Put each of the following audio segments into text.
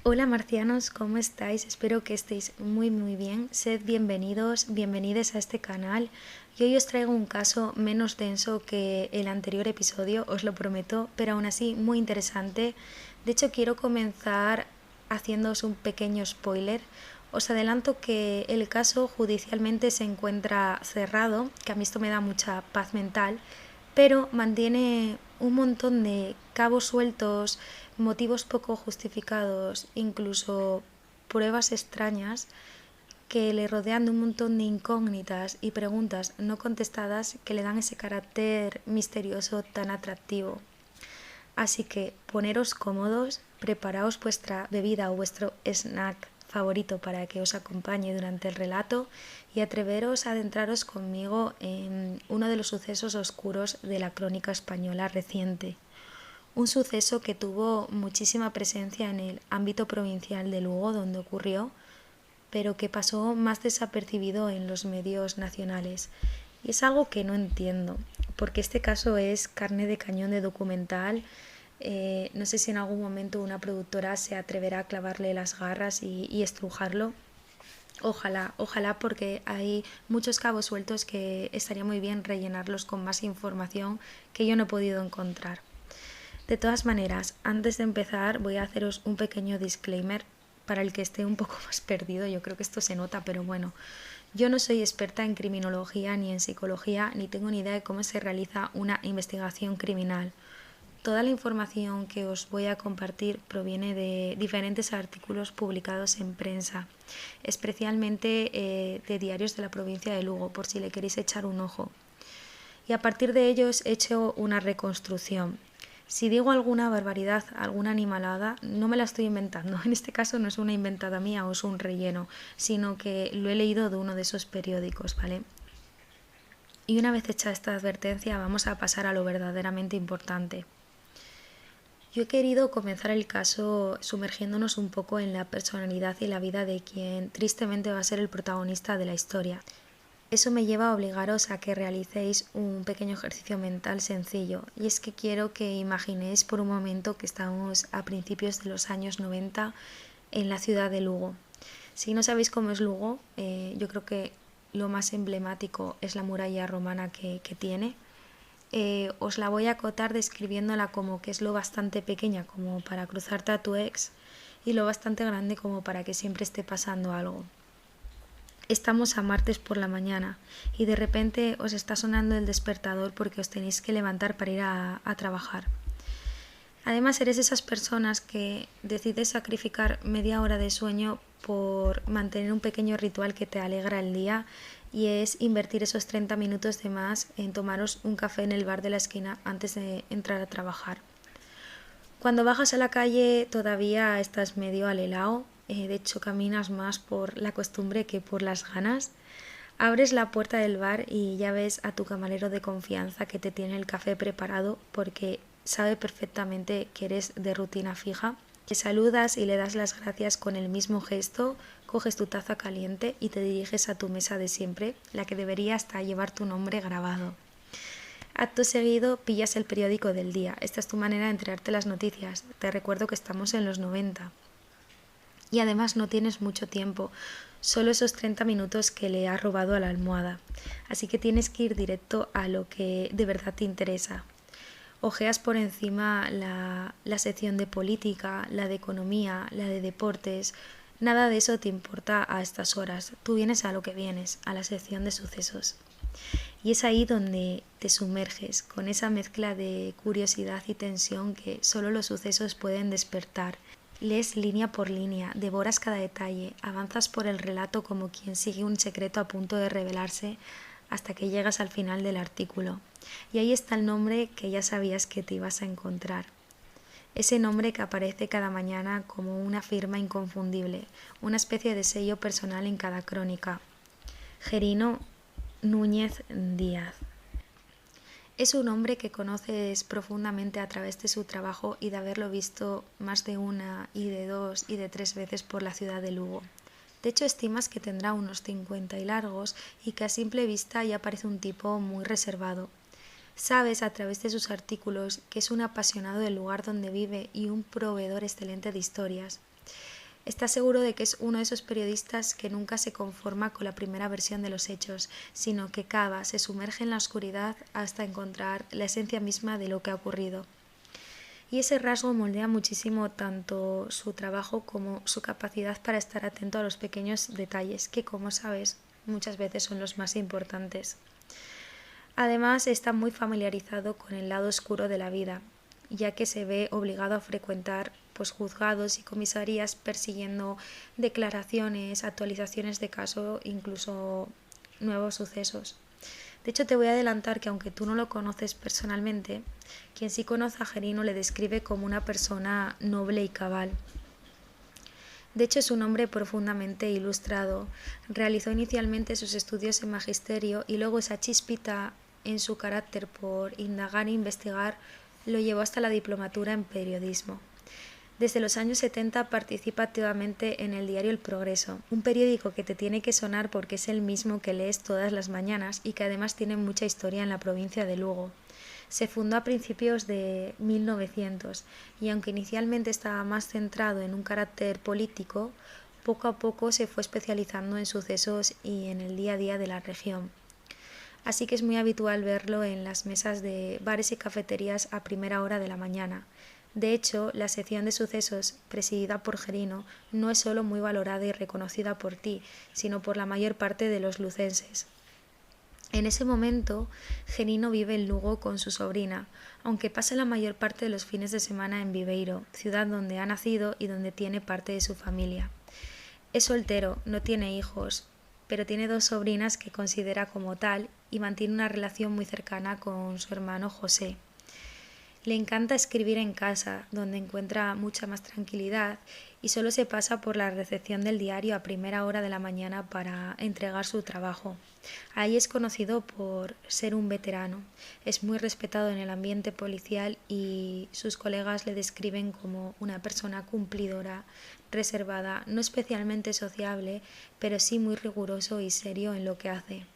Hola marcianos, ¿cómo estáis? Espero que estéis muy bien. Sed bienvenidos, bienvenides a este canal. Y hoy os traigo un caso menos denso que el anterior episodio, os lo prometo, pero aún así muy interesante. De hecho, quiero comenzar haciéndoos un pequeño spoiler. Os adelanto que el caso judicialmente se encuentra cerrado, que a mí esto me da mucha paz mental, pero mantiene un montón de cabos sueltos, motivos poco justificados, incluso pruebas extrañas que le rodean de un montón de incógnitas y preguntas no contestadas que le dan ese carácter misterioso tan atractivo. Así que poneros cómodos, preparaos vuestra bebida o vuestro snack favorito para que os acompañe durante el relato y atreveros a adentraros conmigo en uno de los sucesos oscuros de la crónica española reciente. Un suceso que tuvo muchísima presencia en el ámbito provincial de Lugo donde ocurrió, pero que pasó más desapercibido en los medios nacionales. Y es algo que no entiendo, porque este caso es carne de cañón de documental. No sé si en algún momento una productora se atreverá a clavarle las garras y estrujarlo. Ojalá, porque hay muchos cabos sueltos que estaría muy bien rellenarlos con más información que yo no he podido encontrar. De todas maneras, antes de empezar voy a haceros un pequeño disclaimer para el que esté un poco más perdido. Yo creo que esto se nota, pero bueno, yo no soy experta en criminología ni en psicología, ni tengo ni idea de cómo se realiza una investigación criminal. Toda la información que os voy a compartir proviene de diferentes artículos publicados en prensa, especialmente de diarios de la provincia de Lugo, por si le queréis echar un ojo. Y a partir de ellos he hecho una reconstrucción. Si digo alguna barbaridad, alguna animalada, no me la estoy inventando. En este caso no es una inventada mía o es un relleno, sino que lo he leído de uno de esos periódicos, ¿vale? Y una vez hecha esta advertencia, vamos a pasar a lo verdaderamente importante. Yo he querido comenzar el caso sumergiéndonos un poco en la personalidad y la vida de quien tristemente va a ser el protagonista de la historia. Eso me lleva a obligaros a que realicéis un pequeño ejercicio mental sencillo, y es que quiero que imaginéis por un momento que estamos a principios de los años 90 en la ciudad de Lugo. Si no sabéis cómo es Lugo, yo creo que lo más emblemático es la muralla romana que tiene. Os la voy a acotar describiéndola como que es lo bastante pequeña como para cruzarte a tu ex y lo bastante grande como para que siempre esté pasando algo. Estamos a martes por la mañana y de repente os está sonando el despertador porque os tenéis que levantar para ir a trabajar. Además eres esas personas que decides sacrificar media hora de sueño por mantener un pequeño ritual que te alegra el día, y es invertir esos 30 minutos de más en tomaros un café en el bar de la esquina antes de entrar a trabajar. Cuando bajas a la calle todavía estás medio al helao, de hecho caminas más por la costumbre que por las ganas. Abres la puerta del bar y ya ves a tu camarero de confianza que te tiene el café preparado porque sabe perfectamente que eres de rutina fija. Te saludas y le das las gracias con el mismo gesto, coges tu taza caliente y te diriges a tu mesa de siempre, la que debería hasta llevar tu nombre grabado. Acto seguido pillas el periódico del día. Esta es tu manera de enterarte las noticias. Te recuerdo que estamos en los 90. Y además no tienes mucho tiempo, solo esos 30 minutos que le has robado a la almohada. Así que tienes que ir directo a lo que de verdad te interesa. Ojeas por encima la sección de política, la de economía, la de deportes. Nada de eso te importa a estas horas. Tú vienes a lo que vienes, a la sección de sucesos. Y es ahí donde te sumerges, con esa mezcla de curiosidad y tensión que solo los sucesos pueden despertar. Lees línea por línea, devoras cada detalle, avanzas por el relato como quien sigue un secreto a punto de revelarse hasta que llegas al final del artículo. Y ahí está el nombre que ya sabías que te ibas a encontrar. Ese nombre que aparece cada mañana como una firma inconfundible, una especie de sello personal en cada crónica. Gerino Núñez Díaz. Es un hombre que conoces profundamente a través de su trabajo y de haberlo visto más de una y de dos y de tres veces por la ciudad de Lugo. De hecho, estimas que tendrá unos 50 y largos y que a simple vista ya parece un tipo muy reservado. Sabes a través de sus artículos que es un apasionado del lugar donde vive y un proveedor excelente de historias. Está seguro de que es uno de esos periodistas que nunca se conforma con la primera versión de los hechos, sino que cava, se sumerge en la oscuridad hasta encontrar la esencia misma de lo que ha ocurrido. Y ese rasgo moldea muchísimo tanto su trabajo como su capacidad para estar atento a los pequeños detalles, que como sabes, muchas veces son los más importantes. Además, está muy familiarizado con el lado oscuro de la vida, ya que se ve obligado a frecuentar juzgados y comisarías persiguiendo declaraciones, actualizaciones de caso, incluso nuevos sucesos. De hecho, te voy a adelantar que aunque tú no lo conoces personalmente, quien sí conoce a Gerino le describe como una persona noble y cabal. De hecho, es un hombre profundamente ilustrado. Realizó inicialmente sus estudios en magisterio y luego esa chispita en su carácter por indagar e investigar lo llevó hasta la diplomatura en periodismo. Desde los años 70 participa activamente en el diario El Progreso, un periódico que te tiene que sonar porque es el mismo que lees todas las mañanas y que además tiene mucha historia en la provincia de Lugo. Se fundó a principios de 1900 y aunque inicialmente estaba más centrado en un carácter político, poco a poco se fue especializando en sucesos y en el día a día de la región. Así que es muy habitual verlo en las mesas de bares y cafeterías a primera hora de la mañana. De hecho, la sección de sucesos presidida por Gerino no es solo muy valorada y reconocida por ti, sino por la mayor parte de los lucenses. En ese momento, Gerino vive en Lugo con su sobrina, aunque pasa la mayor parte de los fines de semana en Viveiro, ciudad donde ha nacido y donde tiene parte de su familia. Es soltero, no tiene hijos, pero tiene 2 sobrinas que considera como tal y mantiene una relación muy cercana con su hermano José. Le encanta escribir en casa, donde encuentra mucha más tranquilidad y solo se pasa por la recepción del diario a primera hora de la mañana para entregar su trabajo. Ahí es conocido por ser un veterano, es muy respetado en el ambiente policial y sus colegas le describen como una persona cumplidora, reservada, no especialmente sociable, pero sí muy riguroso y serio en lo que hace.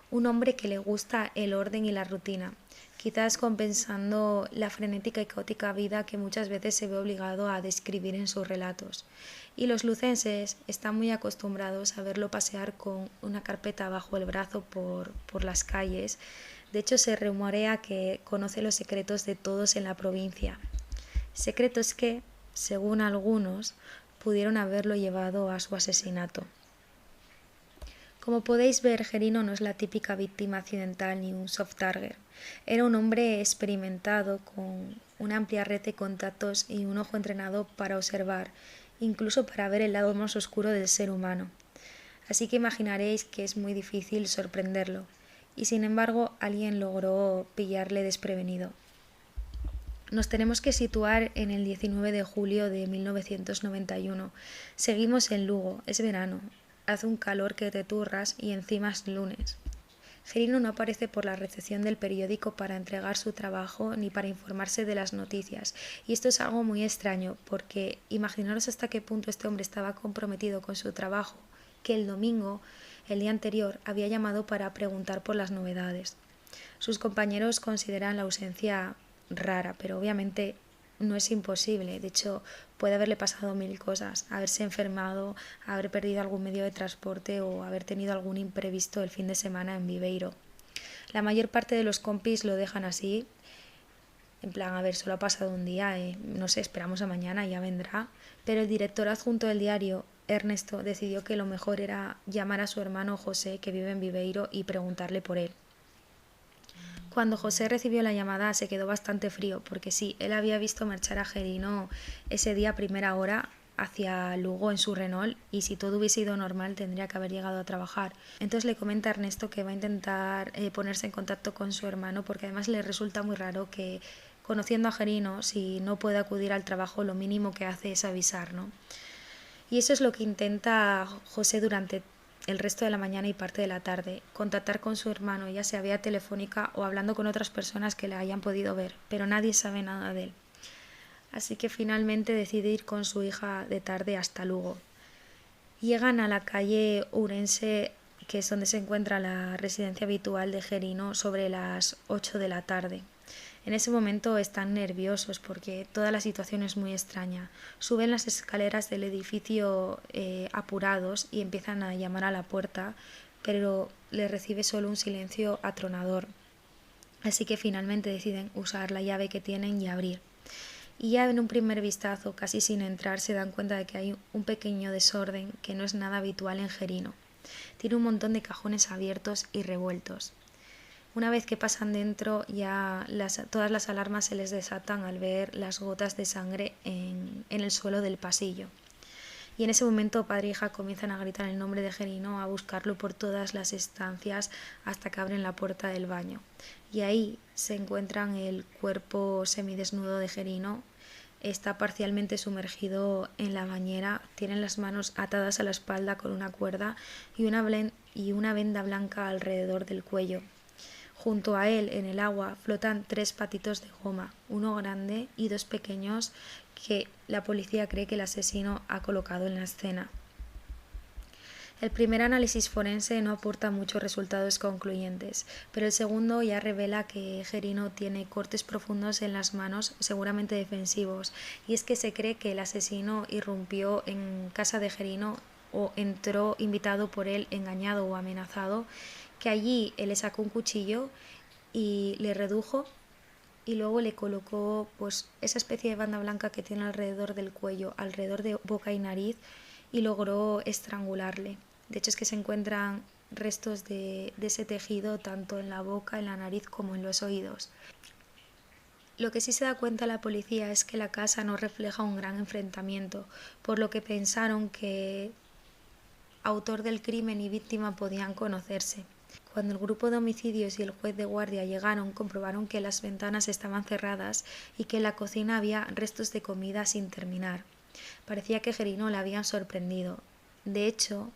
Un hombre que le gusta el orden y la rutina, quizás compensando la frenética y caótica vida que muchas veces se ve obligado a describir en sus relatos. Y los lucenses están muy acostumbrados a verlo pasear con una carpeta bajo el brazo por las calles. De hecho, se rumorea que conoce los secretos de todos en la provincia. Secretos que, según algunos, pudieron haberlo llevado a su asesinato. Como podéis ver, Gerino no es la típica víctima accidental ni un soft target. Era un hombre experimentado con una amplia red de contactos y un ojo entrenado para observar, incluso para ver el lado más oscuro del ser humano. Así que imaginaréis que es muy difícil sorprenderlo, y sin embargo alguien logró pillarle desprevenido. Nos tenemos que situar en el 19 de julio de 1991. Seguimos en Lugo, es verano. Hace un calor que te turras y encima es lunes. Gerino no aparece por la recepción del periódico para entregar su trabajo ni para informarse de las noticias. Y esto es algo muy extraño porque imaginaros hasta qué punto este hombre estaba comprometido con su trabajo, que el domingo, el día anterior, había llamado para preguntar por las novedades. Sus compañeros consideran la ausencia rara, pero obviamente no es imposible. De hecho, puede haberle pasado 1000 cosas, haberse enfermado, haber perdido algún medio de transporte o haber tenido algún imprevisto el fin de semana en Viveiro. La mayor parte de los compis lo dejan así, en plan, a ver, solo ha pasado un día, no sé, esperamos a mañana, ya vendrá. Pero el director adjunto del diario, Ernesto, decidió que lo mejor era llamar a su hermano José, que vive en Viveiro, y preguntarle por él. Cuando José recibió la llamada se quedó bastante frío, porque sí, él había visto marchar a Gerino ese día a primera hora hacia Lugo en su Renault y si todo hubiese ido normal tendría que haber llegado a trabajar. Entonces le comenta a Ernesto que va a intentar ponerse en contacto con su hermano porque además le resulta muy raro que conociendo a Gerino, si no puede acudir al trabajo, lo mínimo que hace es avisar, ¿no? Y eso es lo que intenta José durante el resto de la mañana y parte de la tarde, contactar con su hermano, ya sea vía telefónica o hablando con otras personas que le hayan podido ver, pero nadie sabe nada de él. Así que finalmente decide ir con su hija de tarde hasta Lugo. Llegan a la calle Ourense, que es donde se encuentra la residencia habitual de Gerino, sobre las 8 de la tarde. En ese momento están nerviosos porque toda la situación es muy extraña. Suben las escaleras del edificio apurados y empiezan a llamar a la puerta, pero les recibe solo un silencio atronador. Así que finalmente deciden usar la llave que tienen y abrir. Y ya en un primer vistazo, casi sin entrar, se dan cuenta de que hay un pequeño desorden que no es nada habitual en Gerino. Tiene un montón de cajones abiertos y revueltos. Una vez que pasan dentro, ya todas las alarmas se les desatan al ver las gotas de sangre en el suelo del pasillo. Y en ese momento padre e hija comienzan a gritar el nombre de Gerino, a buscarlo por todas las estancias hasta que abren la puerta del baño. Y ahí se encuentran el cuerpo semidesnudo de Gerino. Está parcialmente sumergido en la bañera, tiene las manos atadas a la espalda con una cuerda y una venda blanca alrededor del cuello. Junto a él, en el agua, flotan 3 patitos de goma, uno grande y 2 pequeños que la policía cree que el asesino ha colocado en la escena. El primer análisis forense no aporta muchos resultados concluyentes, pero el segundo ya revela que Gerino tiene cortes profundos en las manos, seguramente defensivos, y es que se cree que el asesino irrumpió en casa de Gerino o entró invitado por él, engañado o amenazado, que allí él le sacó un cuchillo y le redujo y luego le colocó pues esa especie de banda blanca que tiene alrededor del cuello, alrededor de boca y nariz, y logró estrangularle. De hecho es que se encuentran restos de ese tejido tanto en la boca, en la nariz como en los oídos. Lo que sí se da cuenta la policía es que la casa no refleja un gran enfrentamiento, por lo que pensaron que autor del crimen y víctima podían conocerse. Cuando el grupo de homicidios y el juez de guardia llegaron, comprobaron que las ventanas estaban cerradas y que en la cocina había restos de comida sin terminar. Parecía que Gerino le habían sorprendido. De hecho,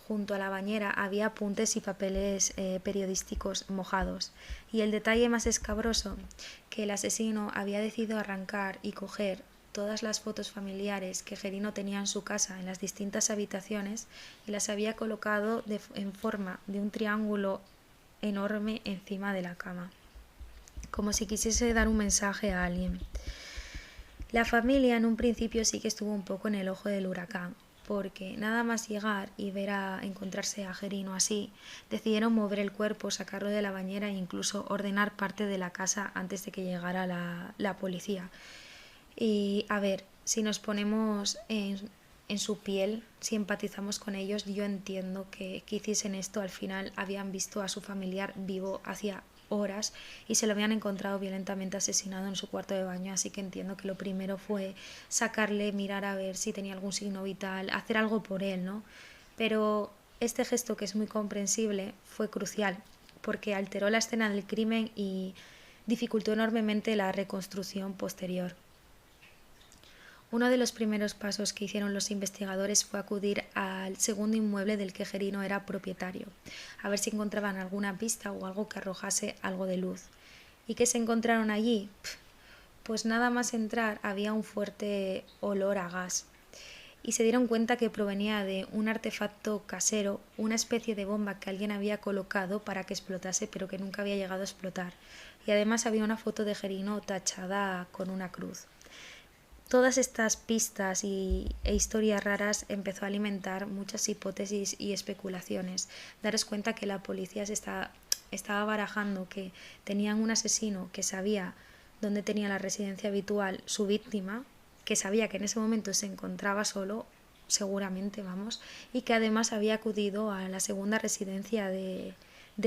junto a la bañera había apuntes y papeles periodísticos mojados. Y el detalle más escabroso, que el asesino había decidido arrancar y coger todas las fotos familiares que Gerino tenía en su casa en las distintas habitaciones y las había colocado en forma de un triángulo enorme encima de la cama, como si quisiese dar un mensaje a alguien. La familia en un principio sí que estuvo un poco en el ojo del huracán, porque nada más llegar y encontrarse a Gerino así, decidieron mover el cuerpo, sacarlo de la bañera e incluso ordenar parte de la casa antes de que llegara la policía. Y a ver, si nos ponemos en su piel, si empatizamos con ellos, yo entiendo que hiciesen esto. Al final habían visto a su familiar vivo hacía horas y se lo habían encontrado violentamente asesinado en su cuarto de baño, así que entiendo que lo primero fue sacarle, mirar a ver si tenía algún signo vital, hacer algo por él, ¿no? Pero este gesto, que es muy comprensible, fue crucial porque alteró la escena del crimen y dificultó enormemente la reconstrucción posterior. Uno de los primeros pasos que hicieron los investigadores fue acudir al segundo inmueble del que Gerino era propietario, a ver si encontraban alguna pista o algo que arrojase algo de luz. ¿Y qué se encontraron allí? Pues nada más entrar había un fuerte olor a gas. Y se dieron cuenta que provenía de un artefacto casero, una especie de bomba que alguien había colocado para que explotase, pero que nunca había llegado a explotar. Y además había una foto de Gerino tachada con una cruz. Todas estas pistas e historias raras empezó a alimentar muchas hipótesis y especulaciones. Daros cuenta que la policía estaba barajando que tenían un asesino que sabía dónde tenía la residencia habitual su víctima, que sabía que en ese momento se encontraba solo, seguramente, vamos, y que además había acudido a la segunda residencia de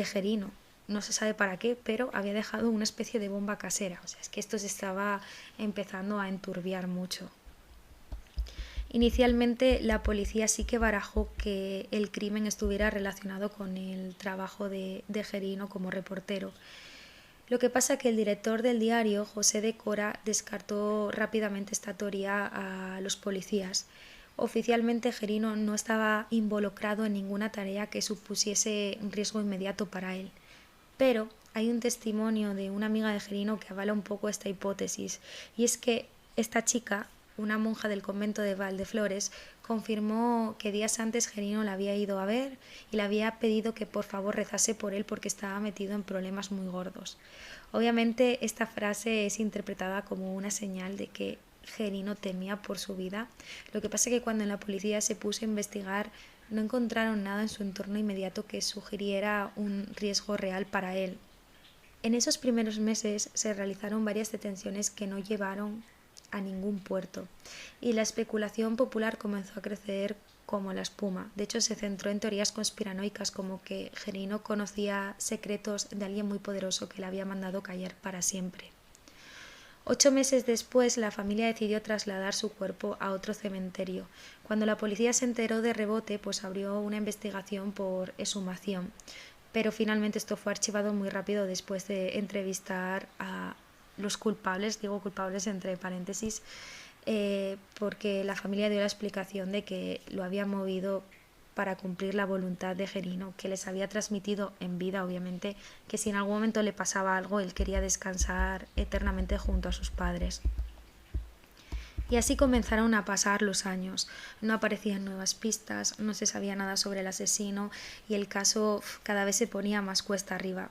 Gerino. No se sabe para qué, pero había dejado una especie de bomba casera. O sea, es que esto se estaba empezando a enturbiar mucho. Inicialmente la policía sí que barajó que el crimen estuviera relacionado con el trabajo de Gerino como reportero. Lo que pasa es que el director del diario, José de Cora, descartó rápidamente esta teoría a los policías. Oficialmente Gerino no estaba involucrado en ninguna tarea que supusiese un riesgo inmediato para él. Pero hay un testimonio de una amiga de Gerino que avala un poco esta hipótesis, y es que esta chica, una monja del convento de Valdeflores, confirmó que días antes Gerino la había ido a ver y le había pedido que por favor rezase por él porque estaba metido en problemas muy gordos. Obviamente esta frase es interpretada como una señal de que Gerino temía por su vida. Lo que pasa es que cuando la policía se puso a investigar no encontraron nada en su entorno inmediato que sugiriera un riesgo real para él. En esos primeros meses se realizaron varias detenciones que no llevaron a ningún puerto y la especulación popular comenzó a crecer como la espuma. De hecho, se centró en teorías conspiranoicas como que Gerino conocía secretos de alguien muy poderoso que le había mandado callar para siempre. 8 meses después, la familia decidió trasladar su cuerpo a otro cementerio. Cuando la policía se enteró de rebote, pues abrió una investigación por exhumación. Pero finalmente esto fue archivado muy rápido después de entrevistar a los culpables, digo culpables entre paréntesis, porque la familia dio la explicación de que lo había movido para cumplir la voluntad de Gerino, que les había transmitido en vida, obviamente, que si en algún momento le pasaba algo, él quería descansar eternamente junto a sus padres. Y así comenzaron a pasar los años. No aparecían nuevas pistas, no se sabía nada sobre el asesino y el caso cada vez se ponía más cuesta arriba.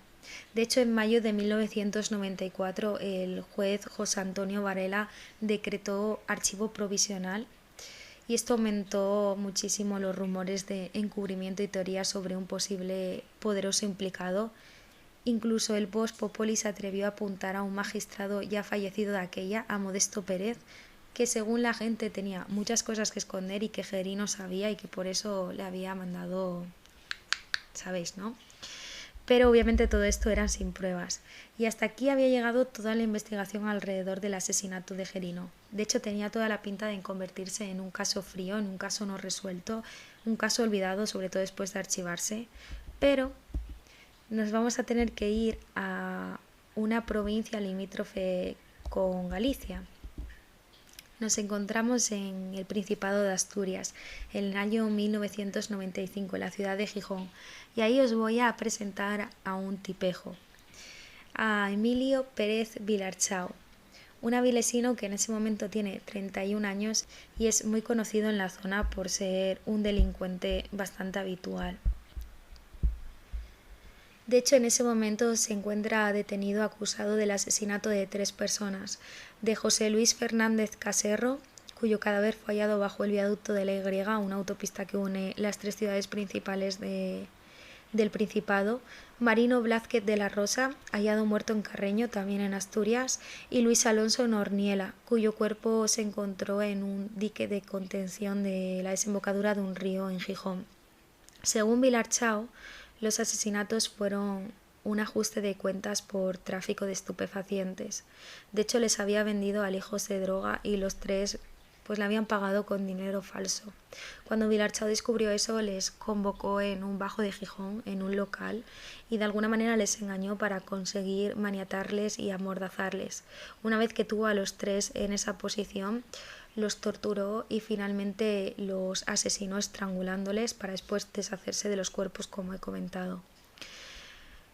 De hecho, en mayo de 1994, el juez José Antonio Varela decretó archivo provisional y esto aumentó muchísimo los rumores de encubrimiento y teorías sobre un posible poderoso implicado. Incluso el Vox Populi se atrevió a apuntar a un magistrado ya fallecido de aquella, a Modesto Pérez, que según la gente tenía muchas cosas que esconder y que Gerino sabía y que por eso le había mandado, sabéis, ¿no? Pero obviamente todo esto eran sin pruebas. Y hasta aquí había llegado toda la investigación alrededor del asesinato de Gerino. De hecho, tenía toda la pinta de convertirse en un caso frío, en un caso no resuelto, un caso olvidado, sobre todo después de archivarse. Pero nos vamos a tener que ir a una provincia limítrofe con Galicia. Nos encontramos en el Principado de Asturias, en el año 1995, en la ciudad de Gijón, y ahí os voy a presentar a un tipejo, a Emilio Pérez Vilarchao, un avilesino que en ese momento tiene 31 años y es muy conocido en la zona por ser un delincuente bastante habitual. De hecho, en ese momento se encuentra detenido acusado del asesinato de 3 personas, de José Luis Fernández Caserro, cuyo cadáver fue hallado bajo el viaducto de la Y, una autopista que une las 3 ciudades principales del Principado, Marino Blázquez de la Rosa, hallado muerto en Carreño, también en Asturias, y Luis Alonso Norniela, cuyo cuerpo se encontró en un dique de contención de la desembocadura de un río en Gijón. Según Vilarchao, los asesinatos fueron un ajuste de cuentas por tráfico de estupefacientes. De hecho, les había vendido alijos de droga y los 3 pues le habían pagado con dinero falso. Cuando Vilarchao descubrió eso, les convocó en un bajo de Gijón, en un local, y de alguna manera les engañó para conseguir maniatarles y amordazarles. Una vez que tuvo a los 3 en esa posición, los torturó y finalmente los asesinó estrangulándoles para después deshacerse de los cuerpos, como he comentado.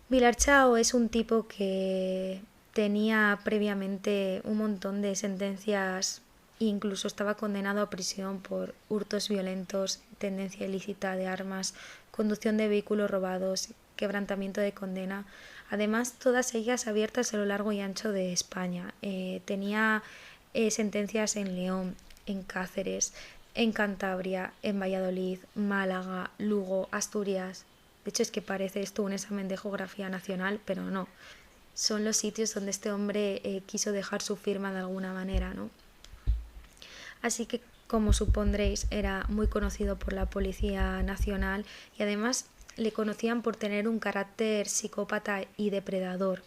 Vilarchao es un tipo que tenía previamente un montón de sentencias e incluso estaba condenado a prisión por hurtos violentos, tendencia ilícita de armas, conducción de vehículos robados, quebrantamiento de condena, además todas ellas abiertas a lo largo y ancho de España. Tenía sentencias en León, en Cáceres, en Cantabria, en Valladolid, Málaga, Lugo, Asturias. De hecho, es que parece esto un examen de geografía nacional, pero no. Son los sitios donde este hombre quiso dejar su firma de alguna manera, ¿no? Así que, como supondréis, era muy conocido por la Policía Nacional y además le conocían por tener un carácter psicópata y depredador.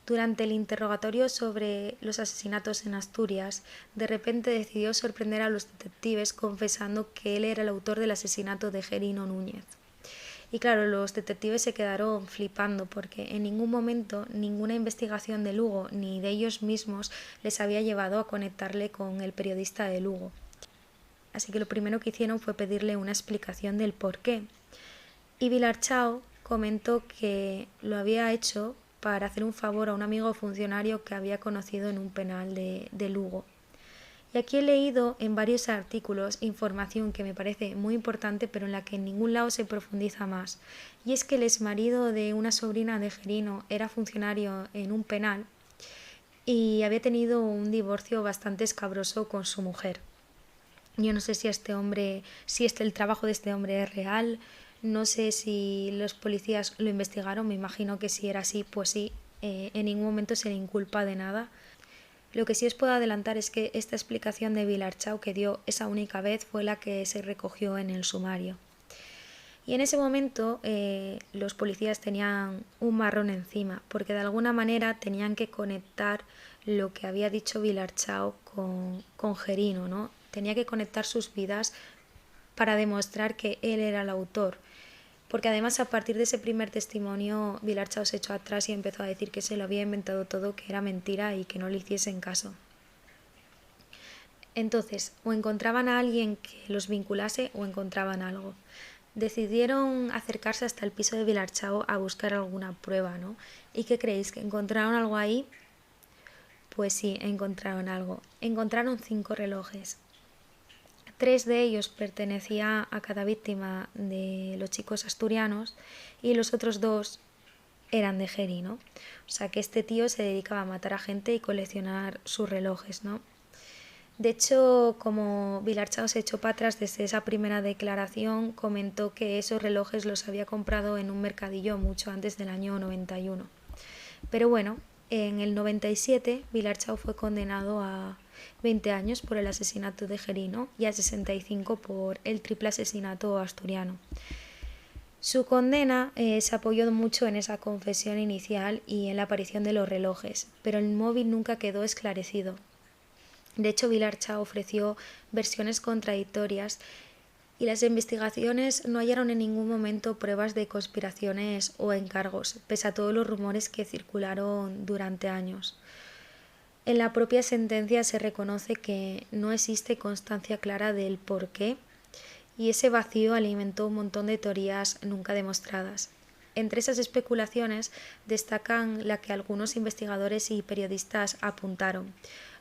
Durante el interrogatorio sobre los asesinatos en Asturias, de repente decidió sorprender a los detectives confesando que él era el autor del asesinato de Gerino Núñez. Y claro, los detectives se quedaron flipando porque en ningún momento ninguna investigación de Lugo ni de ellos mismos les había llevado a conectarle con el periodista de Lugo. Así que lo primero que hicieron fue pedirle una explicación del por qué. Y Vilarchao comentó que lo había hecho para hacer un favor a un amigo funcionario que había conocido en un penal de Lugo. Y aquí he leído en varios artículos información que me parece muy importante, pero en la que en ningún lado se profundiza más. Y es que el exmarido de una sobrina de Gerino era funcionario en un penal y había tenido un divorcio bastante escabroso con su mujer. Yo no sé si el trabajo de este hombre es real, no sé si los policías lo investigaron, me imagino que si era así, pues sí, en ningún momento se le inculpa de nada. Lo que sí os puedo adelantar es que esta explicación de Vilarchau que dio esa única vez fue la que se recogió en el sumario. Y en ese momento los policías tenían un marrón encima, porque de alguna manera tenían que conectar lo que había dicho Vilarchau con Gerino, ¿no? Tenía que conectar sus vidas para demostrar que él era el autor. Porque además a partir de ese primer testimonio Vilarchau se echó atrás y empezó a decir que se lo había inventado todo, que era mentira y que no le hiciesen caso. Entonces, o encontraban a alguien que los vinculase o encontraban algo. Decidieron acercarse hasta el piso de Vilarchau a buscar alguna prueba, ¿no? ¿Y qué creéis? ¿Que encontraron algo ahí? Pues sí, encontraron algo. Encontraron 5 relojes. 3 de ellos pertenecían a cada víctima de los chicos asturianos y los otros 2 eran de Gerino. O sea que este tío se dedicaba a matar a gente y coleccionar sus relojes, ¿no? De hecho, como Vilarchau se echó para atrás desde esa primera declaración, comentó que esos relojes los había comprado en un mercadillo mucho antes del año 91. Pero bueno, en el 97 Vilarchau fue condenado a 20 años por el asesinato de Gerino y a 65 por el triple asesinato asturiano. Su condena se apoyó mucho en esa confesión inicial y en la aparición de los relojes, pero el móvil nunca quedó esclarecido. De hecho, Vilarchau ofreció versiones contradictorias y las investigaciones no hallaron en ningún momento pruebas de conspiraciones o encargos, pese a todos los rumores que circularon durante años. En la propia sentencia se reconoce que no existe constancia clara del por qué y ese vacío alimentó un montón de teorías nunca demostradas. Entre esas especulaciones destacan la que algunos investigadores y periodistas apuntaron.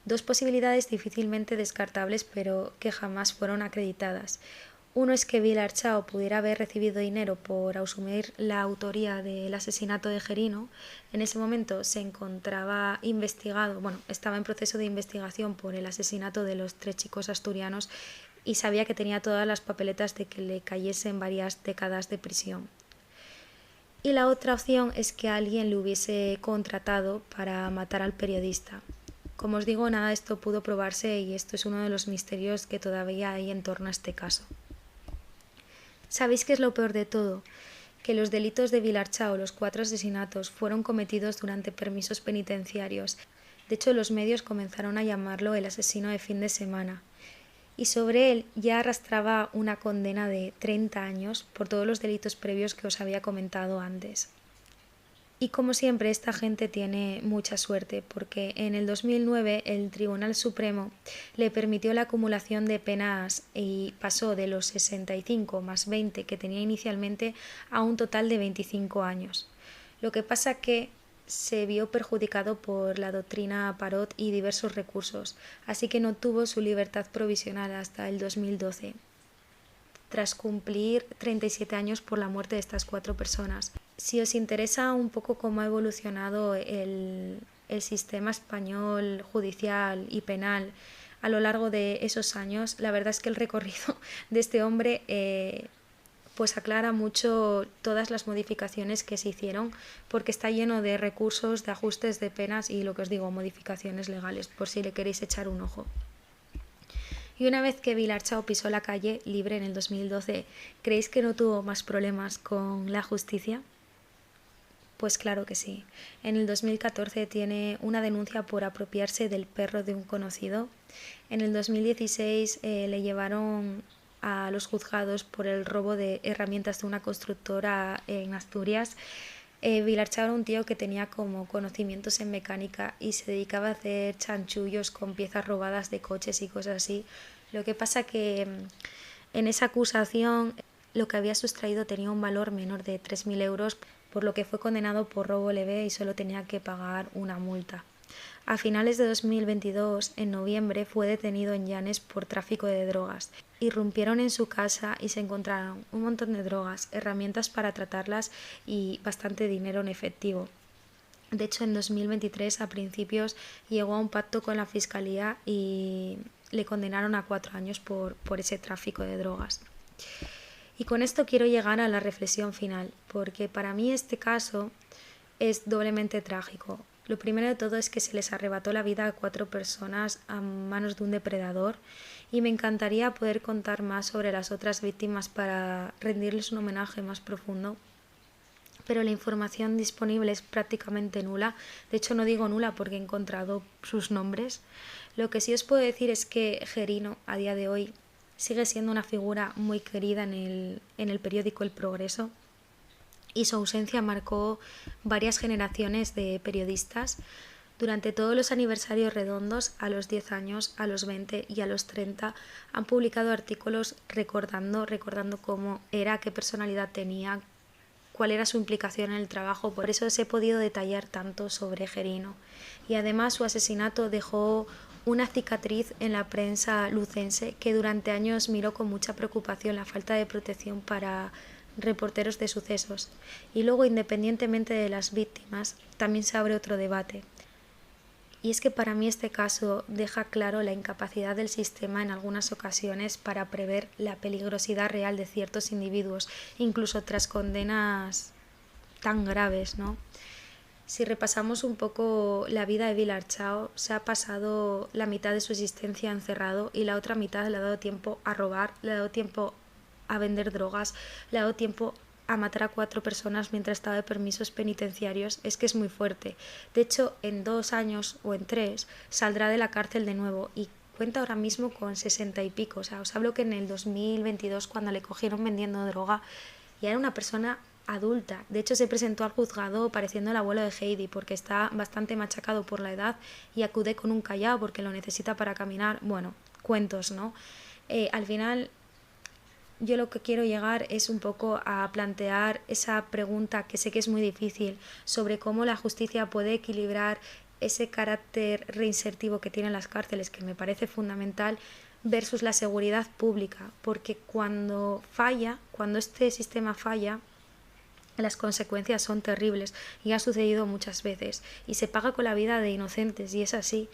2 posibilidades difícilmente descartables pero que jamás fueron acreditadas. Uno es que Vilarchau pudiera haber recibido dinero por asumir la autoría del asesinato de Gerino. En ese momento se encontraba estaba en proceso de investigación por el asesinato de los 3 chicos asturianos y sabía que tenía todas las papeletas de que le cayesen varias décadas de prisión. Y la otra opción es que alguien le hubiese contratado para matar al periodista. Como os digo, nada de esto pudo probarse y esto es uno de los misterios que todavía hay en torno a este caso. ¿Sabéis qué es lo peor de todo? Que los delitos de Vilarchau, los 4 asesinatos, fueron cometidos durante permisos penitenciarios. De hecho, los medios comenzaron a llamarlo el asesino de fin de semana. Y sobre él ya arrastraba una condena de 30 años por todos los delitos previos que os había comentado antes. Y como siempre, esta gente tiene mucha suerte, porque en el 2009 el Tribunal Supremo le permitió la acumulación de penas y pasó de los 65 más 20 que tenía inicialmente a un total de 25 años. Lo que pasa que se vio perjudicado por la doctrina Parot y diversos recursos, así que no tuvo su libertad provisional hasta el 2012, tras cumplir 37 años por la muerte de estas 4 personas. Si os interesa un poco cómo ha evolucionado el sistema español judicial y penal a lo largo de esos años, la verdad es que el recorrido de este hombre pues aclara mucho todas las modificaciones que se hicieron, porque está lleno de recursos, de ajustes de penas y, lo que os digo, modificaciones legales, por si le queréis echar un ojo. Y una vez que Vilarchau pisó la calle libre en el 2012, ¿creéis que no tuvo más problemas con la justicia? Pues claro que sí. En el 2014 tiene una denuncia por apropiarse del perro de un conocido. En el 2016 le llevaron a los juzgados por el robo de herramientas de una constructora en Asturias. Vilarchau era un tío que tenía como conocimientos en mecánica y se dedicaba a hacer chanchullos con piezas robadas de coches y cosas así. Lo que pasa que en esa acusación lo que había sustraído tenía un valor menor de 3.000 euros, por lo que fue condenado por robo leve y solo tenía que pagar una multa. A finales de 2022, en noviembre, fue detenido en Llanes por tráfico de drogas. Irrumpieron en su casa y se encontraron un montón de drogas, herramientas para tratarlas y bastante dinero en efectivo. De hecho, en 2023, a principios, llegó a un pacto con la fiscalía y le condenaron a 4 años por ese tráfico de drogas. Y con esto quiero llegar a la reflexión final, porque para mí este caso es doblemente trágico. Lo primero de todo es que se les arrebató la vida a 4 personas a manos de un depredador y me encantaría poder contar más sobre las otras víctimas para rendirles un homenaje más profundo, pero la información disponible es prácticamente nula. De hecho, no digo nula porque he encontrado sus nombres. Lo que sí os puedo decir es que Gerino, a día de hoy, sigue siendo una figura muy querida en el periódico El Progreso, y su ausencia marcó varias generaciones de periodistas. Durante todos los aniversarios redondos, a los 10 años, a los 20 y a los 30, han publicado artículos recordando cómo era, qué personalidad tenía, cuál era su implicación en el trabajo. Por eso se he podido detallar tanto sobre Gerino. Y además su asesinato dejó una cicatriz en la prensa lucense, que durante años miró con mucha preocupación la falta de protección para reporteros de sucesos. Y luego, independientemente de las víctimas, también se abre otro debate. Y es que para mí este caso deja claro la incapacidad del sistema en algunas ocasiones para prever la peligrosidad real de ciertos individuos, incluso tras condenas tan graves, ¿no? Si repasamos un poco la vida de Vilarchao, se ha pasado la mitad de su existencia encerrado y la otra mitad le ha dado tiempo a robar, le ha dado tiempo a vender drogas, le ha dado tiempo a matar a 4 personas mientras estaba de permisos penitenciarios. Es que es muy fuerte. De hecho, en 2 años o en 3 saldrá de la cárcel de nuevo y cuenta ahora mismo con 60 y pico. O sea, os hablo que en el 2022, cuando le cogieron vendiendo droga, ya era una persona adulta. De hecho, se presentó al juzgado pareciendo el abuelo de Heidi, porque está bastante machacado por la edad y acude con un callao porque lo necesita para caminar. Bueno, cuentos, ¿no? Al final, yo lo que quiero llegar es un poco a plantear esa pregunta, que sé que es muy difícil, sobre cómo la justicia puede equilibrar ese carácter reinsertivo que tienen las cárceles, que me parece fundamental, versus la seguridad pública, porque cuando este sistema falla, las consecuencias son terribles y ha sucedido muchas veces y se paga con la vida de inocentes, y es así.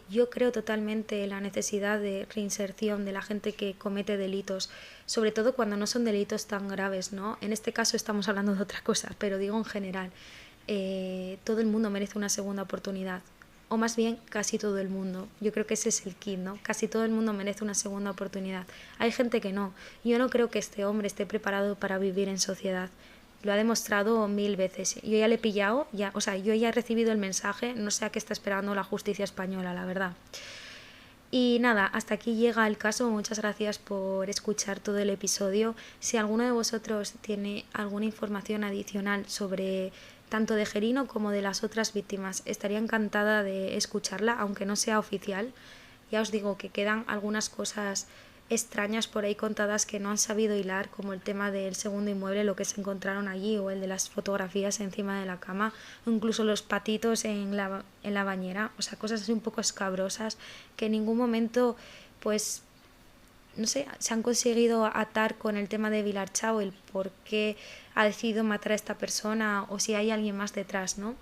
Yo creo totalmente en la necesidad de reinserción de la gente que comete delitos, sobre todo cuando no son delitos tan graves, ¿no? En este caso estamos hablando de otra cosa, pero digo en general, todo el mundo merece una segunda oportunidad, o más bien casi todo el mundo. Yo creo que ese es el kit, ¿no? Casi todo el mundo merece una segunda oportunidad. Hay gente que no. Yo no creo que este hombre esté preparado para vivir en sociedad. Lo ha demostrado 1000 veces. Yo ya le he pillado, yo ya he recibido el mensaje, no sé a qué está esperando la justicia española, la verdad. Y nada, hasta aquí llega el caso. Muchas gracias por escuchar todo el episodio. Si alguno de vosotros tiene alguna información adicional sobre tanto de Gerino como de las otras víctimas, estaría encantada de escucharla, aunque no sea oficial. Ya os digo que quedan algunas cosas extrañas por ahí contadas que no han sabido hilar, como el tema del segundo inmueble, lo que se encontraron allí, o el de las fotografías encima de la cama, o incluso los patitos en la bañera. O sea, cosas así un poco escabrosas que en ningún momento, pues, no sé, se han conseguido atar con el tema de Vilarchao, el por qué ha decidido matar a esta persona o si hay alguien más detrás, ¿no?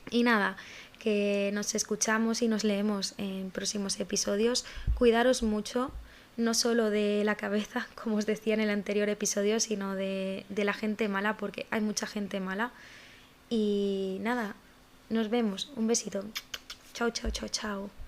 Y nada, que nos escuchamos y nos leemos en próximos episodios. Cuidaros mucho, no solo de la cabeza, como os decía en el anterior episodio, sino de la gente mala, porque hay mucha gente mala. Y nada, nos vemos. Un besito. Chao, chao, chao, chao.